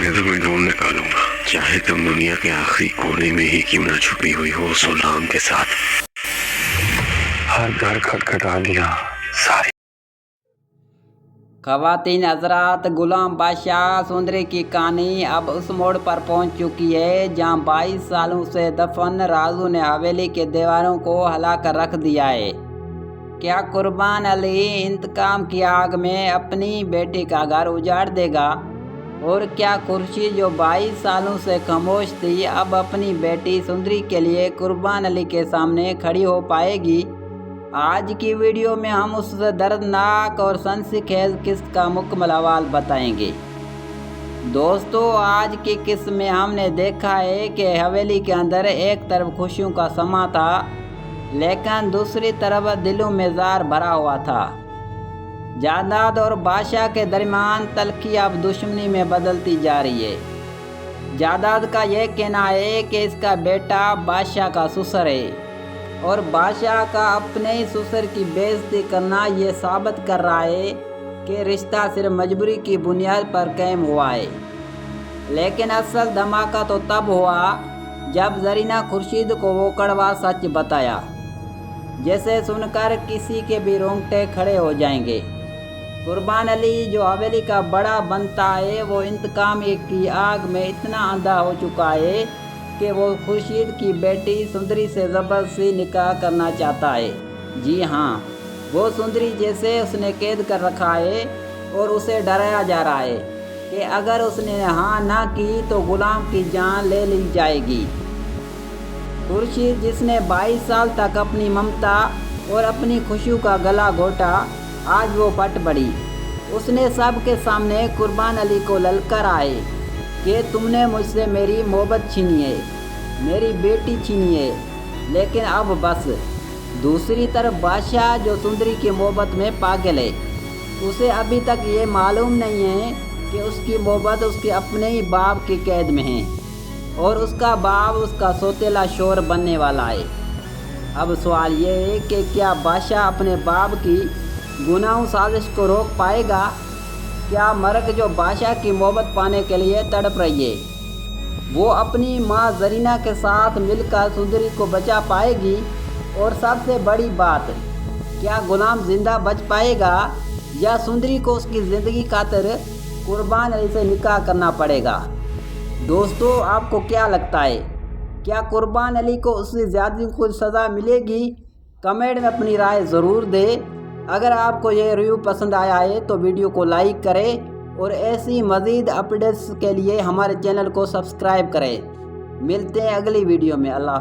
चाहे तो मैं ढूंढ निकालूंगा, चाहे तुम दुनिया के आखिरी कोने में ही क्यों न छुपी हुई हो सुल्तान के साथ। हर घर खटखटा दिया, सारी ख़वातीन हज़रात, गुलाम बादशाह सुंदरी की कहानी अब उस मोड़ पर पहुंच चुकी है जहां 22 सालों से दफन राजू ने हवेली के दीवारों को हिला कर रख दिया है। क्या कुर्बान अली इंतकाम की आग में अपनी बेटी का घर उजाड़ देगा? और क्या खुर्शीद जो 22 सालों से खामोश थी अब अपनी बेटी सुंदरी के लिए कुर्बान अली के सामने खड़ी हो पाएगी? आज की वीडियो में हम उस दर्दनाक और सनसनीखेज किस्सा का मुकम्मल अहवाल बताएंगे। दोस्तों, आज की किस्सा में हमने देखा है कि हवेली के अंदर एक तरफ खुशियों का समा था, लेकिन दूसरी तरफ दिलों में जार भरा हुआ था। जायदाद और बादशाह के दरमियान तल्खी अब दुश्मनी में बदलती जा रही है। जायदाद का यह कहना है कि इसका बेटा बादशाह का ससुर है और बादशाह का अपने ही ससुर की बेइज्जती करना ये साबित कर रहा है कि रिश्ता सिर्फ मजबूरी की बुनियाद पर कायम हुआ है। लेकिन असल धमाका तो तब हुआ जब जरीना खुर्शीद को वो कड़वा सच बताया, जैसे सुनकर किसी के भी रोंगटे खड़े हो जाएंगे। कुर्बान अली जो हवेली का बड़ा बनता है, वो इंतकाम की आग में इतना अंधा हो चुका है कि वो खुर्शीद की बेटी सुंदरी से ज़बरदस्ती निकाह करना चाहता है। जी हाँ, वो सुंदरी जैसे उसने कैद कर रखा है और उसे डराया जा रहा है कि अगर उसने हाँ ना की तो गुलाम की जान ले ली जाएगी। खुर्शीद जिसने 22 साल तक अपनी ममता और अपनी खुशियों का गला घोटा, आज वो पट पड़ी। उसने सबके सामने कुर्बान अली को ललकारा है कि तुमने मुझसे मेरी मोहब्बत छीनी है, मेरी बेटी छीनी है। लेकिन अब बस। दूसरी तरफ बादशाह जो सुंदरी की मोहब्बत में पागल है, उसे अभी तक ये मालूम नहीं है कि उसकी मोहब्बत उसके अपने ही बाप की कैद में है और उसका बाप उसका सौतेला शोर बनने वाला है। अब सवाल ये है कि क्या बादशाह अपने बाप की गुनाहों साजिश को रोक पाएगा? क्या मर्क जो बादशाह की मोहब्बत पाने के लिए तड़प रही है, वो अपनी माँ जरीना के साथ मिलकर सुंदरी को बचा पाएगी? और सबसे बड़ी बात, क्या गुलाम जिंदा बच पाएगा या सुंदरी को उसकी ज़िंदगी खातिर कुर्बान अली से निकाह करना पड़ेगा? दोस्तों, आपको क्या लगता है? क्या कुर्बान अली को उससे ज़्यादा कोई सज़ा मिलेगी? कमेंट में अपनी राय ज़रूर दें। अगर आपको ये रिव्यू पसंद आया है तो वीडियो को लाइक करें और ऐसी मज़ीद अपडेट्स के लिए हमारे चैनल को सब्सक्राइब करें। मिलते हैं अगली वीडियो में। अल्लाह।